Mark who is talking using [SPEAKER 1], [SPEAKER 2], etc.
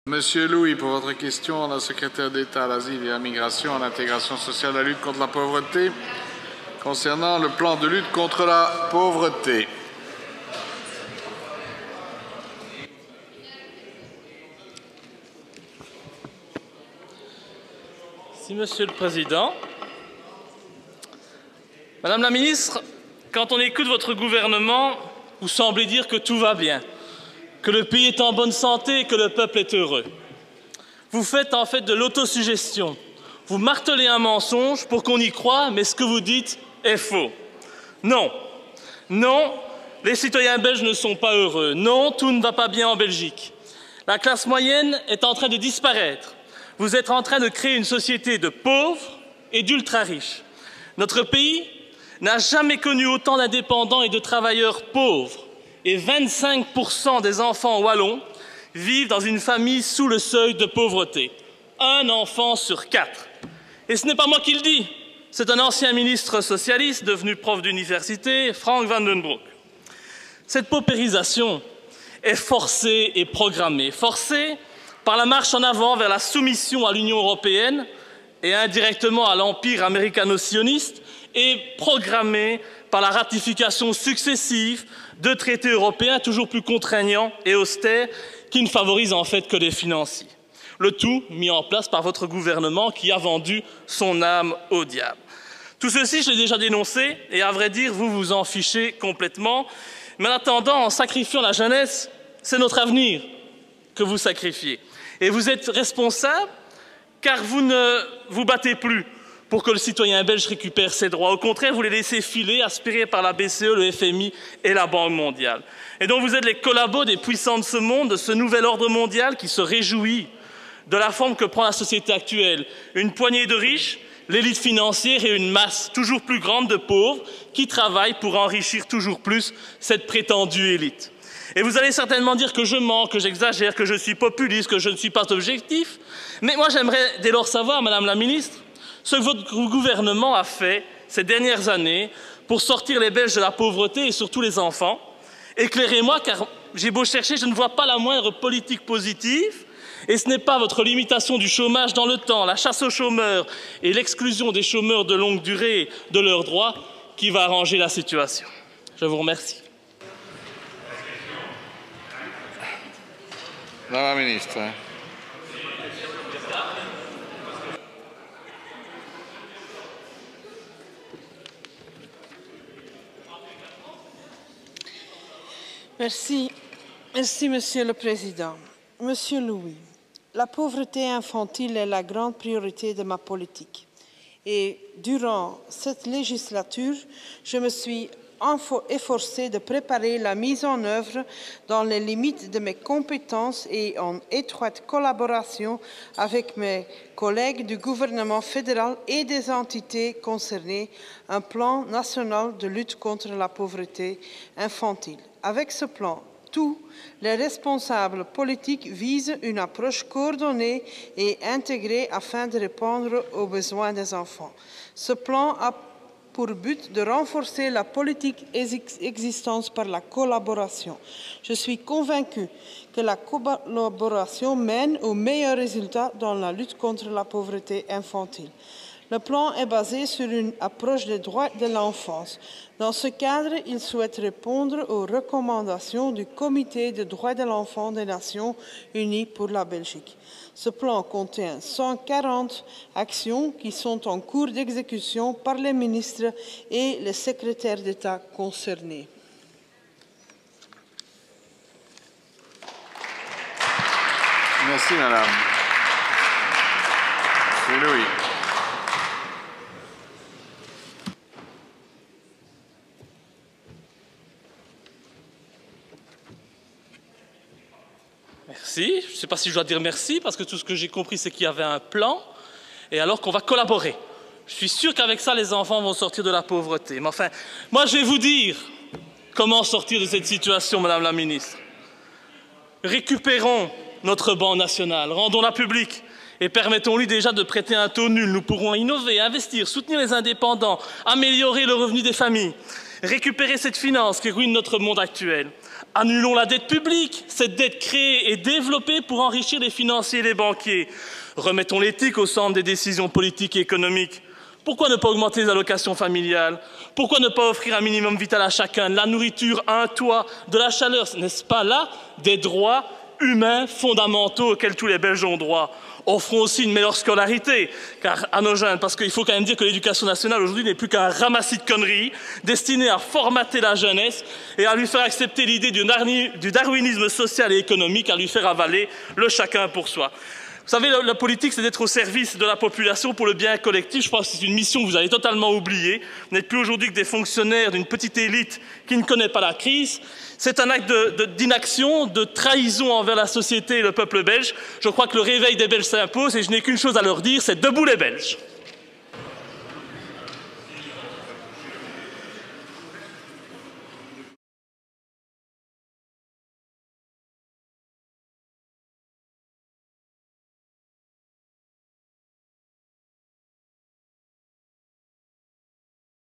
[SPEAKER 1] Monsieur Louis, pour votre question, la secrétaire d'État à l'asile et à la migration, à l'intégration sociale, à la lutte contre la pauvreté, concernant le plan de lutte contre la pauvreté.
[SPEAKER 2] Merci, Monsieur le Président. Madame la Ministre, quand on écoute votre gouvernement, vous semblez dire que tout va bien, que le pays est en bonne santé et que le peuple est heureux. Vous faites en fait de l'autosuggestion. Vous martelez un mensonge pour qu'on y croie, mais ce que vous dites est faux. Non, non, les citoyens belges ne sont pas heureux. Non, tout ne va pas bien en Belgique. La classe moyenne est en train de disparaître. Vous êtes en train de créer une société de pauvres et d'ultra-riches. Notre pays n'a jamais connu autant d'indépendants et de travailleurs pauvres. Et 25% des enfants wallons vivent dans une famille sous le seuil de pauvreté. Un enfant sur 4. Et ce n'est pas moi qui le dis, c'est un ancien ministre socialiste devenu prof d'université, Frank van den Broek. Cette paupérisation est forcée et programmée. Forcée par la marche en avant vers la soumission à l'Union européenne et indirectement à l'empire américano-sioniste et programmée par la ratification successive de traités européens toujours plus contraignants et austères qui ne favorisent en fait que les financiers. Le tout mis en place par votre gouvernement qui a vendu son âme au diable. Tout ceci, je l'ai déjà dénoncé et à vrai dire, vous vous en fichez complètement. Mais en attendant, en sacrifiant la jeunesse, c'est notre avenir que vous sacrifiez. Et vous êtes responsable car vous ne vous battez plus pour que le citoyen belge récupère ses droits. Au contraire, vous les laissez filer, aspirés par la BCE, le FMI et la Banque mondiale. Et donc vous êtes les collabos des puissants de ce monde, de ce nouvel ordre mondial qui se réjouit de la forme que prend la société actuelle. Une poignée de riches, l'élite financière et une masse toujours plus grande de pauvres qui travaillent pour enrichir toujours plus cette prétendue élite. Et vous allez certainement dire que je mens, que j'exagère, que je suis populiste, que je ne suis pas objectif. Mais moi j'aimerais dès lors savoir, Madame la Ministre, ce que votre gouvernement a fait ces dernières années pour sortir les Belges de la pauvreté et surtout les enfants. Éclairez-moi, car j'ai beau chercher, je ne vois pas la moindre politique positive. Et ce n'est pas votre limitation du chômage dans le temps, la chasse aux chômeurs et l'exclusion des chômeurs de longue durée de leurs droits qui va arranger la situation. Je vous remercie.
[SPEAKER 1] Madame la Ministre.
[SPEAKER 3] Merci, Monsieur le Président. Monsieur Louis, la pauvreté infantile est la grande priorité de ma politique. Et durant cette législature, je me suis efforcée de préparer la mise en œuvre dans les limites de mes compétences et en étroite collaboration avec mes collègues du gouvernement fédéral et des entités concernées, un plan national de lutte contre la pauvreté infantile. Avec ce plan, tous les responsables politiques visent une approche coordonnée et intégrée afin de répondre aux besoins des enfants. Ce plan a pour but de renforcer la politique existante par la collaboration. Je suis convaincue que la collaboration mène aux meilleurs résultats dans la lutte contre la pauvreté infantile. Le plan est basé sur une approche des droits de l'enfance. Dans ce cadre, il souhaite répondre aux recommandations du Comité des droits de l'enfant des Nations Unies pour la Belgique. Ce plan contient 140 actions qui sont en cours d'exécution par les ministres et les secrétaires d'État concernés.
[SPEAKER 1] Merci, Madame. Monsieur Louis.
[SPEAKER 2] Merci. Je ne sais pas si je dois dire merci, parce que tout ce que j'ai compris, c'est qu'il y avait un plan, et alors qu'on va collaborer. Je suis sûr qu'avec ça, les enfants vont sortir de la pauvreté. Mais enfin, moi, je vais vous dire comment sortir de cette situation, Madame la Ministre. Récupérons notre banque nationale, rendons-la publique, et permettons-lui déjà de prêter un taux nul. Nous pourrons innover, investir, soutenir les indépendants, améliorer le revenu des familles, récupérer cette finance qui ruine notre monde actuel, Annulons la dette publique, cette dette créée et développée pour enrichir les financiers et les banquiers. Remettons l'éthique au centre des décisions politiques et économiques. Pourquoi ne pas augmenter les allocations familiales? Pourquoi ne pas offrir un minimum vital à chacun? De la nourriture, un toit, de la chaleur, n'est-ce pas là des droits humains fondamentaux auxquels tous les Belges ont droit? Offrons aussi une meilleure scolarité à nos jeunes, parce qu'il faut quand même dire que l'éducation nationale aujourd'hui n'est plus qu'un ramassis de conneries destiné à formater la jeunesse et à lui faire accepter l'idée du darwinisme social et économique, à lui faire avaler le chacun pour soi. Vous savez, la politique, c'est d'être au service de la population pour le bien collectif. Je pense que c'est une mission que vous avez totalement oubliée. Vous n'êtes plus aujourd'hui que des fonctionnaires d'une petite élite qui ne connaît pas la crise. C'est un acte d'inaction, de trahison envers la société et le peuple belge. Je crois que le réveil des Belges s'impose et je n'ai qu'une chose à leur dire, c'est debout les Belges.